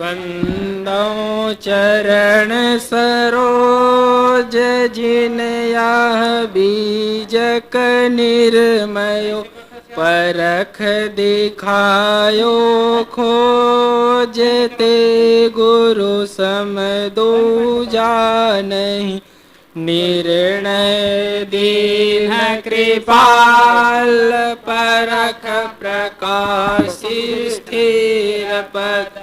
बंदो चरण सरोज जिन यह बीजक निर्मयो परख दिखायो खोजते गुरु सम दूजा नहीं निर्णय दीन कृपाल परख प्रकाशी स्थिर पद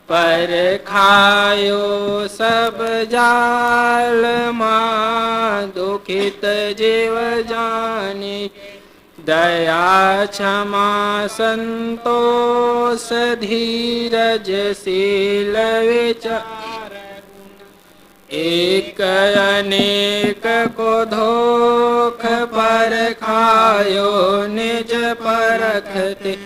पर खायो सब जाल मां दुखित जीव जानी दया क्षमा संतोष धीरज शील विचार एक अनेक को धोख पर खायो निज परखते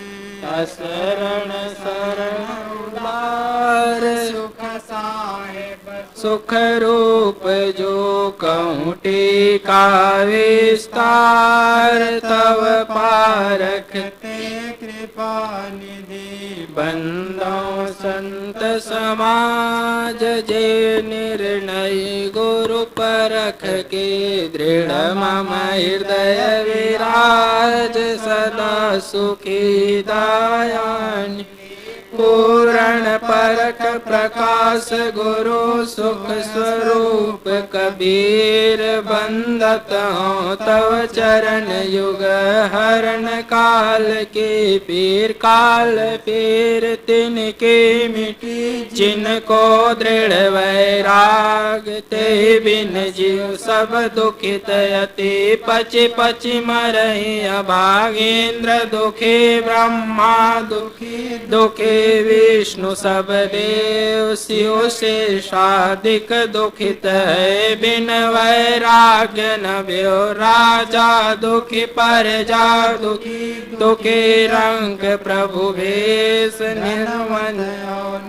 असरण शरण उदार सुख साहेब सुख रूप जो कहूँ टीका विस्तार तव पारखते कृपा निधि बंदो संत समाज जे निर्णय गुरु परख के दृढ़ मम हृदय विराज सदा सुखी दायानि पूर्ण परख प्रकाश गुरु सुख स्वरूप कबीर बंदत हो तव चरण युग हरण काल के पीर काल पीर तिनके मिटी जिनको दृढ़ वैराग ते बिन जीव सब दुखित अति पचि पचि मरहि अभागेंद्र दुखी ब्रह्मा दुखी दुखी विष्णु सब देव शिव शेषादिक दुखित है बिन वैराग्य न व्यो राजा दुखी प्रजा दुखी दुखी रंग प्रभु भेष निर्मन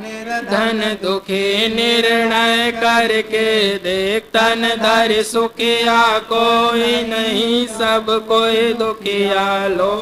निर्धन दुखी निर्णय करके देख तन धर सुखिया कोई नहीं सब कोई दुखिया लो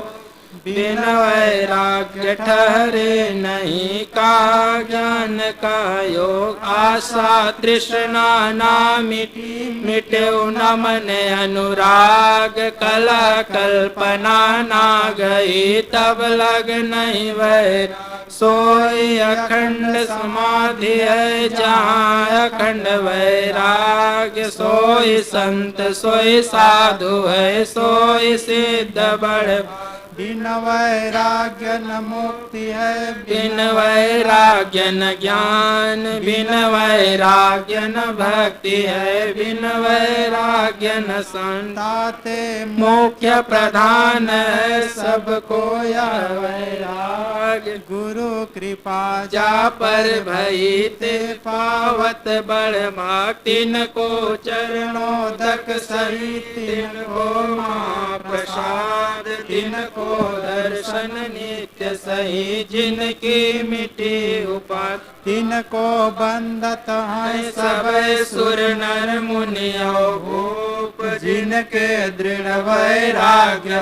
बिन वैराग्य ठहरे नहीं का ज्ञान का योग आशा तृष्णा ना मिटे न मन अनुराग कला कल्पना ना गई तब लग नहीं वैर सोई अखंड समाधि है जहाँ अखंड वैराग्य सोई संत सोई साधु है सोई सिद्ध बड़ बिन वैराग्य न मुक्ति है बिन वैराग्य न ज्ञान बिन वैराग्य न भक्ति है बिन वैराग्य न संताते मुख्य प्रधान है सबको यह वैराग्य गुरु कृपा जा पर भई ते पावत बड़ भाग तिन को चरणोदक सहित तिन को मां प्रसाद तिन को दर्शन नित्य सही जिनकी मिटी उपात तिनको बंदत है सब सुर नर मुनि भूप जिनके दृढ़ वैराग्य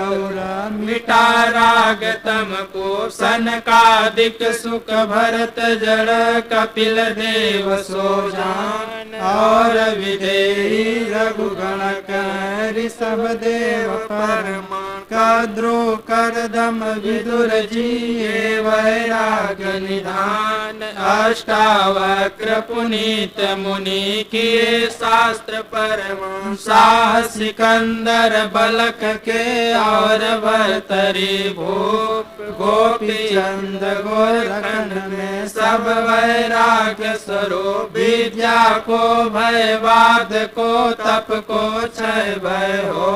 मिटा राग तम को सनकादिक सुख भरत जड़ कपिल देव सो जान और विदेही रघुगण कर सब देव परमान कद्रो करदम विदुर जी वैराग्य निधान अष्टावक्र पुनीत मुनि किए शास्त्र परम साहस सिकंदर बलक के और भरतरी भूप गोपी चंद गोरखंड में सब वैराग्य स्वरूप विद्या को भय वाद को तप को क्षय भय हो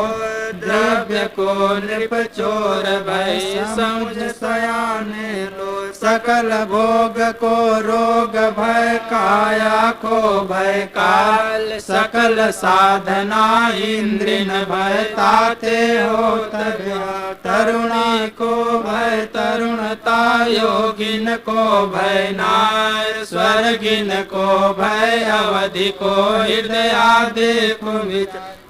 द्रव्य को नृप चोर भय समझ सयाने लो सकल भोग को रोग भय काया को भय काल सकल साधना इंद्रिन भय ताते हो तरुणी को भय तरुणता योगिन को भय नार स्वर्गिन को भय अवधि को हृदय आदि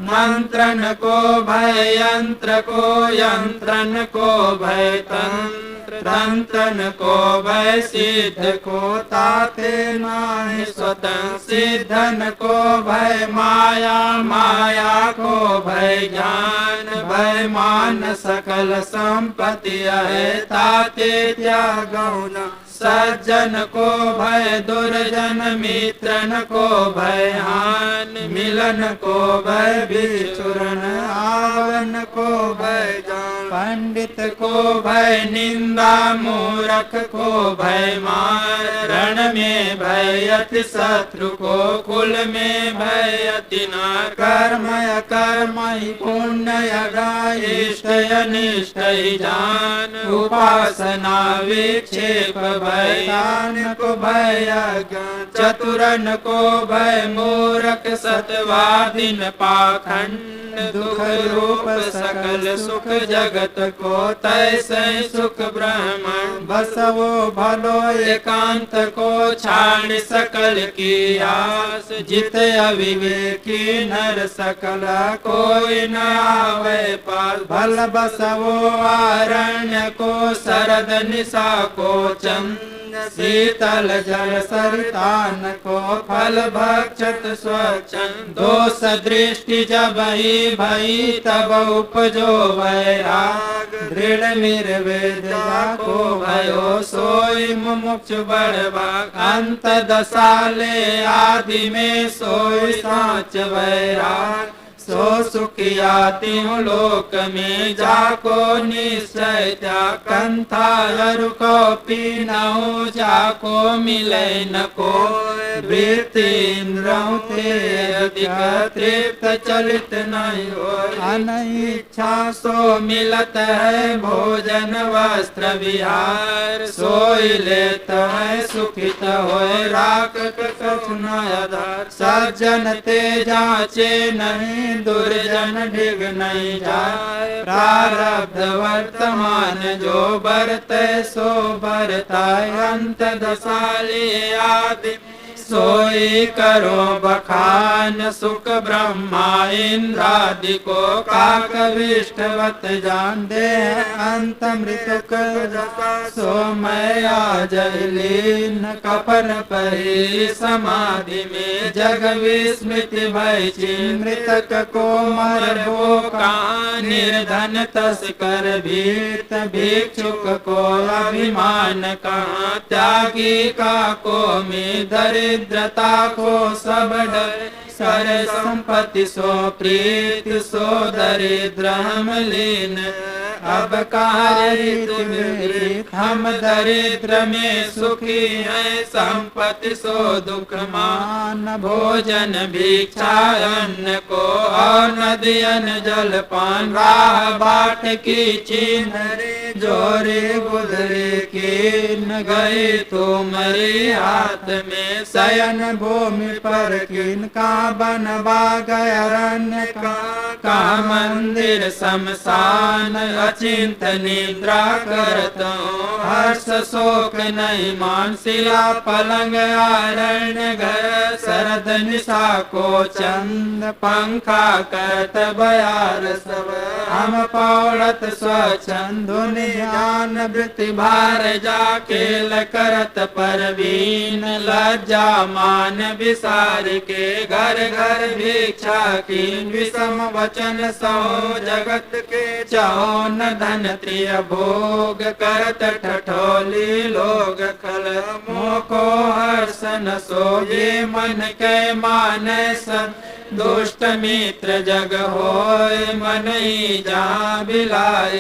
मंत्रन को भय यंत्र को यंत्रन को भय तंत्र तंतन को भय सिद्ध को ताते नाहि स्वतः सिद्धन को भय माया माया को भय ज्ञान भय मान सकल संपत्ति है ताते त्यागौ न सज्जन को भय दुर्जन मित्रन को भय हान मिलन को भय विचुरन आवन को भय जान पंडित को भय निंदा मूर्ख को भय मार रण में भय अति शत्रु को कुल में भय अति नार कर्म कर्म ही पुण्य इष्ट अनिष्ट ही जान उपासना विक्षेप भय दान को भय अज्ञान चतुरन को भय मूर्ख सतवादीन पाखंड दुख रूप सकल सुख जगत को तैसे सुख ब्रह्मण बसवो भलो एकांत को छाड़ सकल की आस जित अविवेकी नर सकल कोई न आवे पास भल बसवो आरण्य को शरद निशा को चंद शीतल जल सरितान को फल भक्षत स्वच्छंद दोष दृष्टि जब ही भई तब उपजो वैराग दृढ़ निर्वेद को भयो सोई मुमुक्षु बड़भाग अंत दशाले आदि में सोई साच वैराग सो सुखिया त्यों लोक में जाको निश्चय त्याग कंथा हरु को पीनहु जाको मिले न को वृत्ति इंद्रियों ते अधिक तृप्त चलित नहीं हो अनिच्छा सो मिलत है भोजन वस्त्र विहार सोई लेत है सुखित होए राख कछु न आधार सज्जन ते जाचे नहीं दुर्जन डिग नहीं जाए प्रारब्ध वर्तमान जो बरते सो बरताए अंत दशाली आदि सोई करो बखान सुख ब्रह्मा इंद्रादि को काक विष्टवत जान दे अंत मृतक सोमया जलीन कफन परी समाधि में जग विस्मृति भय मृतक को मर भो कहाँ निर्धन तस्कर भीत भिक्षुक को अभिमान कहाँ त्यागी का को में दरिद्रता को सब डर सर संपत्ति सो प्रीति सो दरिद्र हम लीन अब कार्य हम दरिद्र में सुखी है संपत्ति सो दुख मान भोजन भिक्षा अन्न को और नदियन जल पान राह बाट की चिन्ह जोरे गुदरे कीन गए तुम्हारे हाथ में शयन भूमि पर किन का बनवा गया अरण्य का मंदिर शमशान अचिंत निद्रा करता हर्ष शोक नहीं मान शिला पलंग आरण्य घर शरद निशा को चंद पंखा करत बयार सब हम पौड़त स्वच्छंद ज्ञान वृत्ति भार जा खेल करत परवीन लज्जा मान विसार के घर घर भिक्षा कीन विषम वचन सो जगत के चौन धन त्रिय भोग करत ठठोली लोग खल मोको हर्षन सो ये मन के माने सन दुष्ट मित्र जग होय मन ही जा बिलाई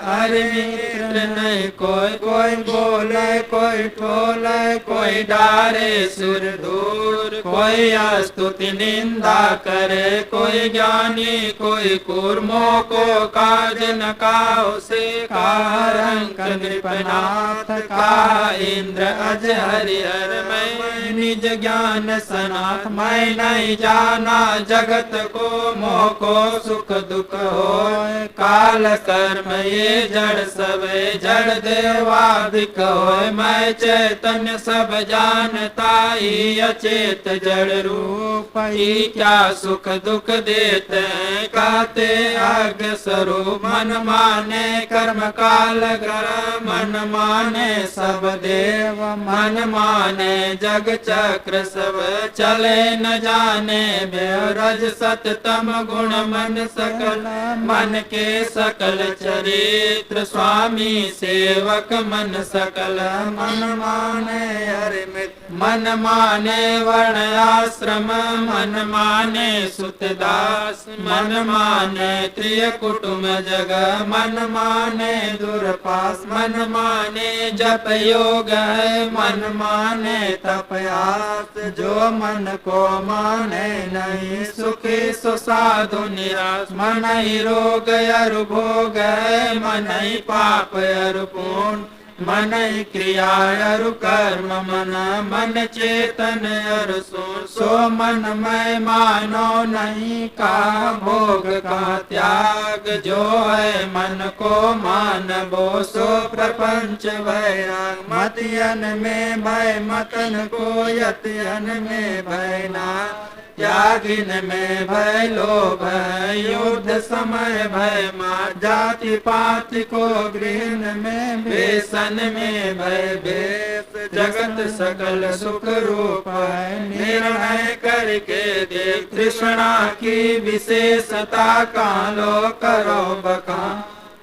हरि मित्र नहीं कोई कोई बोले कोई ठोले कोई डारे सुर दूर कोई स्तुति निंदा करे कोई ज्ञानी कोई कूर्मो को काज न काउ से कारंक नृपनाथ का इंद्र अज हरिहर मैं निज ज्ञान सनाथ मैं नहीं जाना जगत को मोह को सुख दुख हो काल कर्म ये जड़ सब जड़ देवादिक होय मैं चैतन्य सब जानता ही अचेत जड़ रूप ही क्या सुख दुख देते हैं कहते आज्ञ स्वरूप मन माने कर्म काल ग्रह मन माने सब देव मन माने जग चक्र सब चले न जाने बेरज सत तम गुण मन सकल मन के सकल चरित्र स्वामी सेवक मन सकल मन माने हरिमित मन माने वर्ण आश्रम मन माने सुतदास मन माने त्रिय कुटुंब जग मन माने दूरपास मन माने जप योग है मन माने तपयास जो मन को माने नहीं सुखी सुसाधु निराश मन ही रोग अरु भोग है मन ही पाप अरु पुण्य मन ही क्रिया अरु कर्म मन मन चेतन अरु सो मन मैं मानो नहीं का भोग का त्याग जो है मन को मान वो सो प्रपंच वैराग मतियन में भय मतन को यतियन में भय ना त्यागिन में भय लोभ युद्ध समय भय मार जाति पाति को गृहन में बेसन में भय बेस जगत सकल सुख रूप है निर्णय करके देख तृष्णा की विशेषता का लो करो बका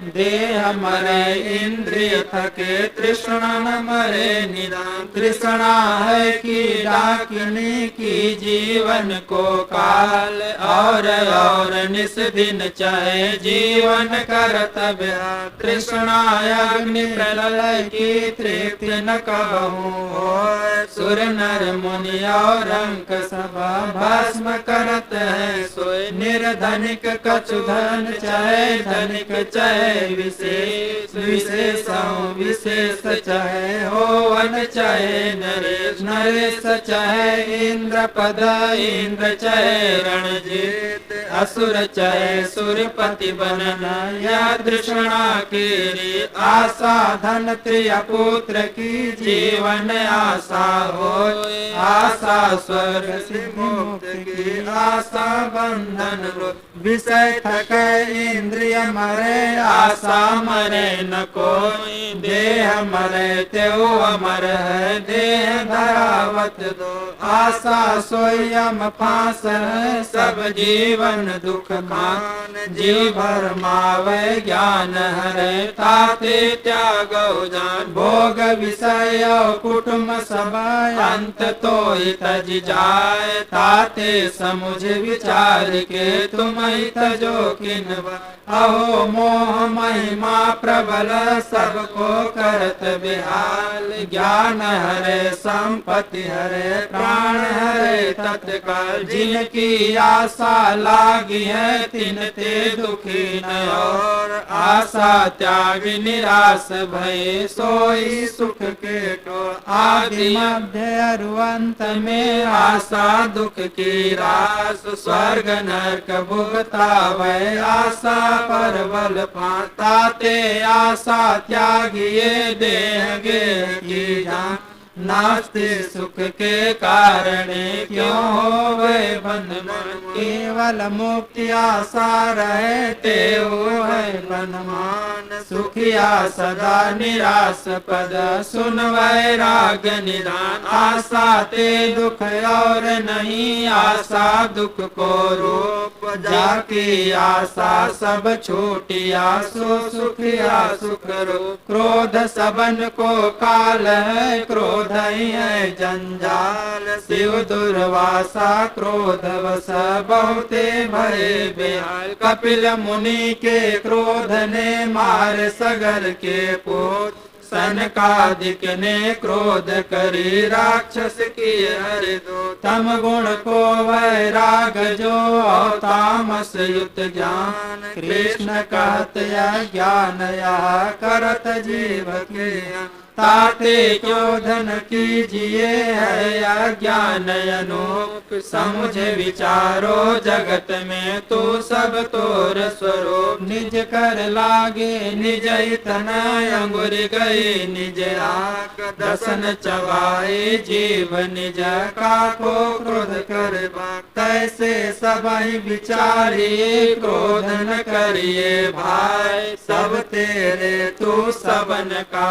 देह मरे इंद्रिय थके तृष्णा न मरे निदान तृष्णा है कि डाकिनी की जीवन को काल और निस दिन चाहे जीवन कर्तव्य तृष्णा अग्नि प्रलय की तृप्ति न कहूँ सुर नर मुनि और अंक सब भस्म करत है सोय निर्धनिक कछु धन चाहे धनिक चाहे विशेष विशेष चाहे हो वन चाहे नरेश नरेश चाहे इंद्र पद इंद्र चाहे रणजीत असुर चाहे सुरपति बनना या तृष्णा की आशा धन त्रिय पुत्र की जीवन आशा हो आशा स्वर्ग से मुक्त की आशा बंधन विषय थके इंद्रिय मरे आशा मरे न कोई देह मरे त्यो अमर है देह धरावत दो आशा सोयम फांस है सब जीवन दुख मान जीव भर मावे ज्ञान हरे ताते त्याग जान भोग विषय कुटुंब सभाय अंत तो तज जाए ताते समुझ विचार के तुम तजो किन्वा अहो मोह महिमा प्रबल सबको करत बिहाल ज्ञान हरे संपत्ति हरे प्राण हरे तत्काल जिनकी आशा लागी है तिन ते दुखी न और आशा त्याग निराश भय सोई सुख के तो आदि मध्य अरुअंत में आशा दुख की रास स्वर्ग नरक भुगतावे आशा परवल पाताते आशा त्यागिए देह गे की जान नास्ते सुख के कारण क्यों होवे बंधन केवल मुक्ति आशा रहते है बंधमान सुखिया सदा निराश पद सुन वैराग निदान आशा ते दुख और नहीं आशा दुख को रूप जाकी आशा सब छूटिया सो सुखिया सुख रूप क्रोध सबन को काल है क्रोध है जंजाल शिव दुर्वासा क्रोध वस बहुते भय बेहाल कपिल मुनि के क्रोध ने मार सगर के पूत सनकादिक ने क्रोध करी राक्षस की हरि दो तम गुण को वैराग जो तामस युक्त ज्ञान कृष्ण कहत या ज्ञान या करत जीव के ताते क्यों धन कीजिए है अज्ञान अनूप। समझ विचारो जगत में तू सब तोर स्वरूप। निज कर लागे निज तन अंगुर गई निज आक। दसन चबाए जीव निज काको क्रोध कर बाक। तैसे सबहि विचारिए क्रोध न करिए भाई। सब तेरे तू सबन का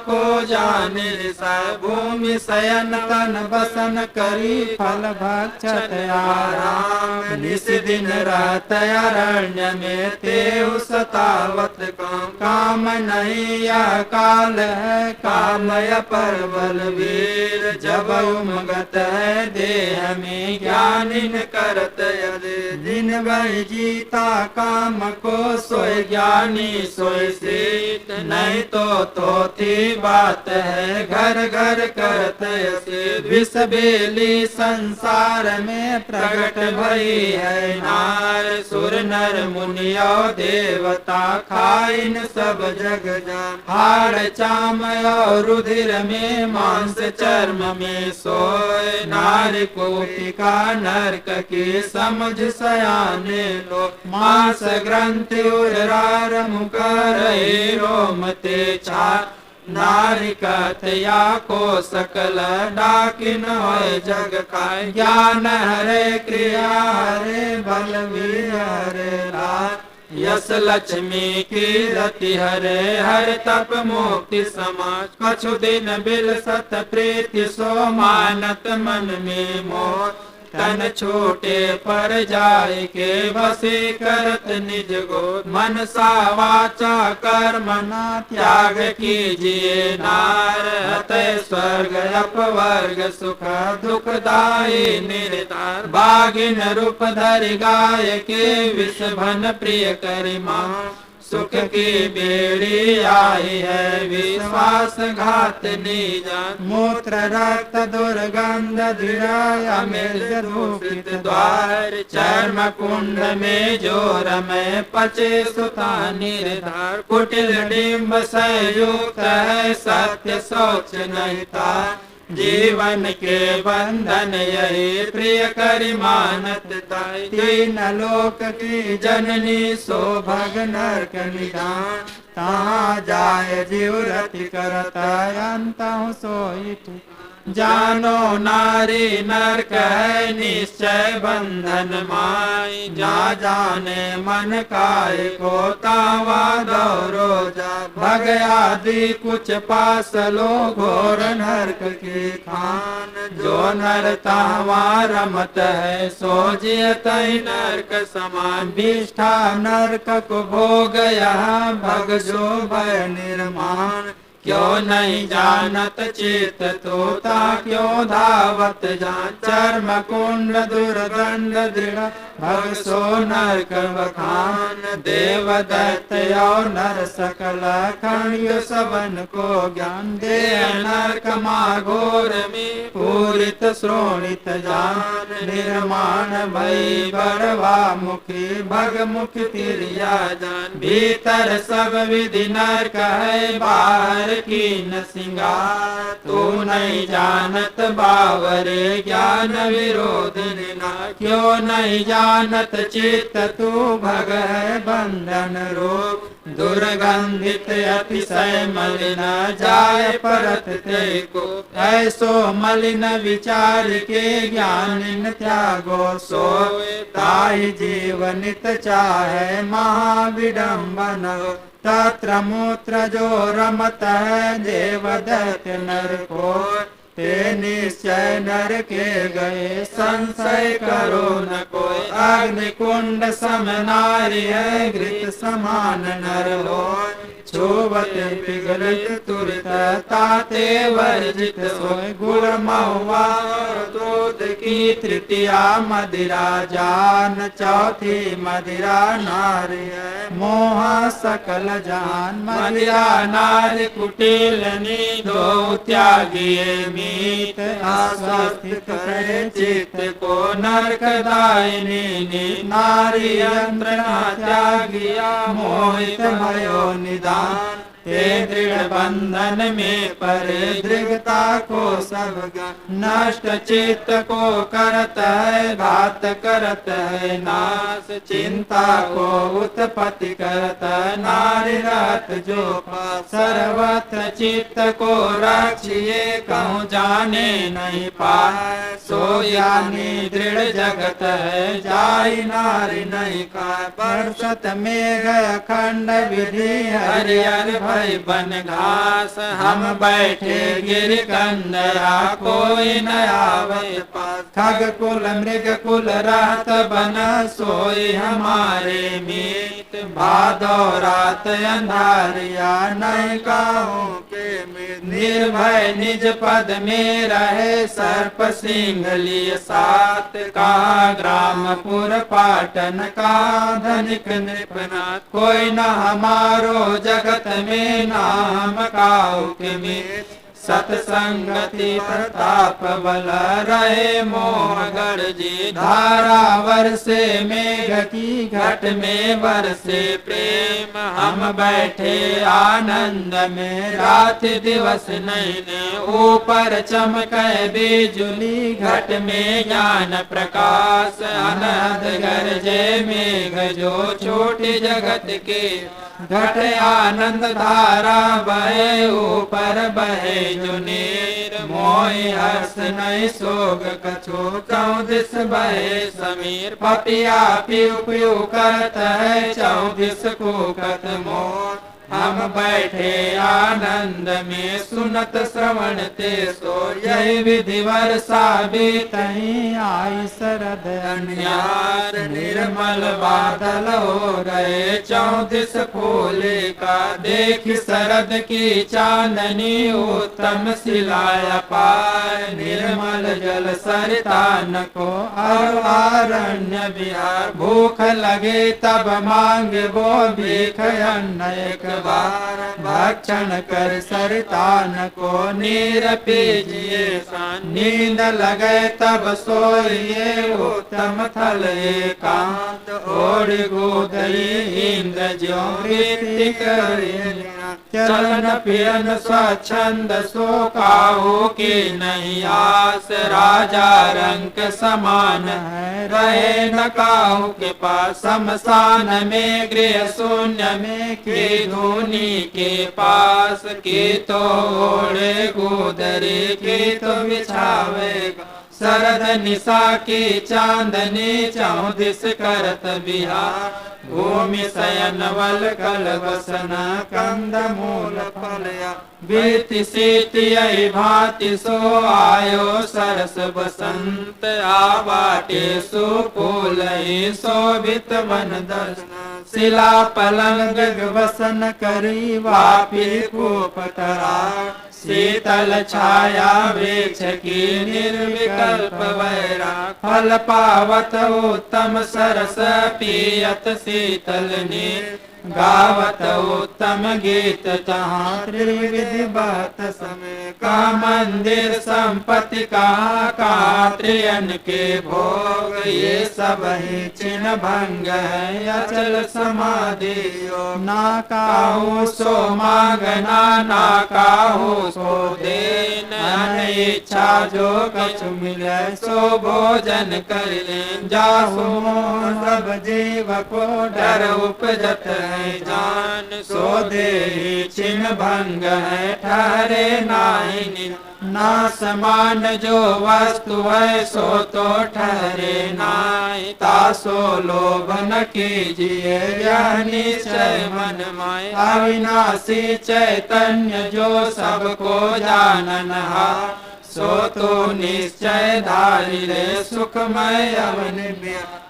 को जाने सब। भूमि शयन तन बसन करी फल भक्षत आराम। निस दिन रहत अरण्य में तेहु सतावत काम। काम नहीं यह काल है कामय पर बलवीर। जब उमगत है देह में ज्ञानिन करत यदि। दिन भर जीता काम को सोए ज्ञानी सोए सीत। नहीं तो थी बात है घर घर करत से। विष बेली संसार में प्रकट भई है नार। सुर नर मुनियो देवता खाइन सब जग जान। हाड़ चाम और रुधिर में मांस चर्म में सोए। नारी कोटिका नरक की समझ सयाने लोग। मांस ग्रंथि उदरार मुख रहे रोमते छा। नारी कथया को सकल डाकिन होय जग खाय। ज्ञान हरे क्रिया हरे बलवीर हरे लाल। यस लक्ष्मी की रति हरे हर तप मुक्ति समाज। कछु दिन बिल सत प्रीति सो मानत मन में मोह। तन छोटे पर जाय के बसे करत निज गोद। मन सा वाचा कर्मणा त्याग कीजिए नार। अतः स्वर्ग अपवर्ग सुख दुखदायी निर्धार। बागिन रूप धरि गाय के विष भन प्रिय करिमा। सुख की बेड़ी आई है विश्वास घात निजान। मूत्र रक्त दुर्गंध धीरा मिर्ज दूषित द्वार। चर्म कुंड में जोर में पचे सुता निर्धार। कुटिल डिम्ब संयुक्त है सत्य शौच नहीं था। जीवन के बंधन यही प्रिय करि मानत ताई। तीन लोक की जननी सो भग नरक निदान। तहाँ जाय जीव रति करत अंतहु सोई। जानो नारी नरक है निश्चय बंधन माई। जा जाने मन काय को तावा दौरो जा। भग आदि कुछ पास लो घोर नरक के खान। जो नर तावा रमत है सो जियत नरक समान। विष्ठा नरक को भोग यहाँ भग जो भय निर्माण। क्यों नहीं जानत चित तोता क्यों धावत जान। चर्म कुंड दुर्गंध दृढ़ भग सो नरक बखान। देव दैत्य और नर सकल खण्य सबन को ज्ञान। दे नरक माघोर में पूरित श्रोणित जान। निर्माण भई बड़वा मुखी भग मुख तिरिया जान। भीतर सब विधि नरक है बाहर की न सिंगार। तू नहीं जानत बावरे ज्ञान विरोध निना। क्यों नहीं जानत चित्त तू भग है बंधन रूप। दुर्गंधित अतिशय मलिन जाय परत ते को। ऐसो मलिन विचार के ज्ञानिन त्यागो सोए। ताहि जीवनित चाहे महाविडम्बन। तत्र मूत्र जो रमत है देव दैत्य नर को। ते निश्चय नर के गए संशय करो न कोई। अग्नि कुंड सम नारी है घृत समान नर हो। छुवत पिघलित तुरत ताते वर्जित सोय। गुड़ महुआ दूध की तृतीया मदिरा जान। चौथी मदिरा नारी है मोह सकल जान। मदिरा नारी कुटिलनी दो त्यागिए मीत। आस्वस्थित करे चित्त को नरकदायिनी। नारी यंत्रणा त्यागिया मोहित भयो निदान। ते दृढ़ बंधन में परे दृढ़ता को सब नष्ट चित्त को करत है घात करत है नाश चिंता को उत्पत्ति करत है नारी रत जो सर्वत्र चित्त को रक्षिए कहूँ जाने नहीं पाए सो यानी दृढ़ जगत है जाई नारी नहीं का बरसत में गया खंड विधि हरियर भय बन घास हम बैठे गिर कंदरा कोई न आवे पास खग कुल मृग कुल रहत बन सोई हमारे मीत भादो रात अंधारिया नहीं काहू के निर्भय निज पद में रहे सर्प सिंह लिए सात का ग्रामपुर पाटन का धनिक नृपनाथ कोई न हमारो जगत में नाम काहू के में सतसंगति प्रताप बल रहे मोहगढ़ जी धारा वर्षे मेघ की घट में वर्षे प्रेम हम बैठे आनंद में रात दिवस नहीं ऊपर चमके बिजुली घट में ज्ञान प्रकाश अनहद गरजे मेघ जो छोटी जगत के घट आनंद धारा बहे ऊपर बहे जो नीर मोहि हर्ष नहीं सोग कछो चौदिस बहे समीर पपिया पियु पियु करत है चौदिस को कत मोर हम बैठे आनंद में सुनत श्रवण ते सो यही विधि वर्षा बीतही आई शरद अन्यार निर्मल बादल हो गए चौदिस फूले का देख शरद की चांदनी उत्तम सिलाया पाए निर्मल जल सरितान को अरण्य विहार भूख लगे तब मांगे वो भीख अन्न एक बार भक्षण कर सरितान को नीर पीजिए नींद लगे तब सोइए उत्तम थल एकांत ओढ़ गोदरी इंद्र ज्यो वृत्ति करिए चलन फिरन स्वच्छंद सो काहू की नहीं आस राजा रंक समान है रहे न काहू के पास शमशान में गृह शून्य में की धुनी के पास के तो ओढ़े गोदरी के तो बिछावेगा शरद निशा की चांदनी चौदिस करत बिहार भूमि शयन वल कल बसन कंद मूल फलया बीति शीत यही भांति सो आयो सरस बसंत आवाटे सुफूल शोभित वन दर्शन शिला पलंग वसन करी वापी कूपतरा शीतल छाया वृक्ष की निर्विकल्प वैरा फल पावत उत्तम सरस पियत शीतल नीर गावत उत्तम गीत तहाँ त्रिविधि बात समय का मंदिर संपत्ति का त्रियन के भोग ये सब ही चिन्ह भंग है अचल समाधि ना काहू सो मांगना ना काहू सो देना इच्छा जो कछु मिले सो भोजन कर ले जाहू सब जीव को डर उपजत है जान सो दे चिन्ह भंग है ठहरे नाही ना समान जो वस्तु है सो तो ठहरे नाही तासो लोभ न कीजिए यह निश्चय मन माय अविनाशी चैतन्य जो सबको जानन हा सो तो निश्चय धारी रे सुखमय अवन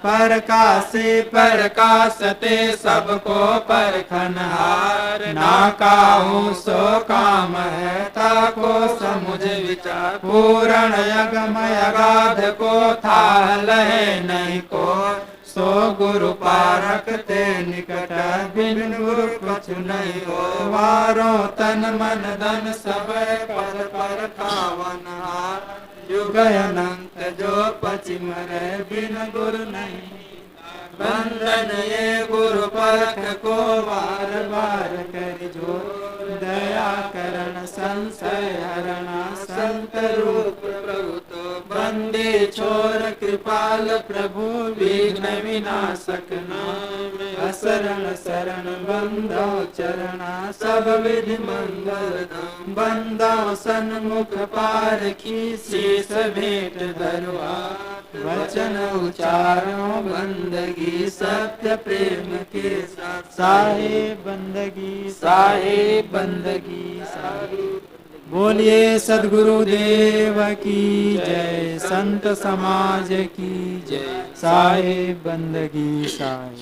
परकाशे परकाशते सबको परखनहार ना काहू सो काम है ताको समुझ विचार पूरण यगमय अगाध को था लहे नहीं को सो गुरु पारक ते निकट बिन गुरु कछु नहीं हो वारो तन मन धन सब पद पर खावन हार युग अनंत जो पचि मरे बिन गुरु नहीं बंधन ये गुरु परख को बार बार कर जो दया करण संशय हरण संत रूप प्रभु तो बंदे छोर कृपाल प्रभु विघ्न विनाशक नाम असरण शरण बंदो चरणा सब विधि मंगल धाम बंदो सन्मुख पार की शीस भेंट धरुआ वचन उचारो बंदगी सत्य प्रेम के साथ साहेब बंदगी साहेब बंदगी साहेब। बोलिए सद्गुरुदेव की जय, संत समाज की जय, साहेब बंदगी साहेब।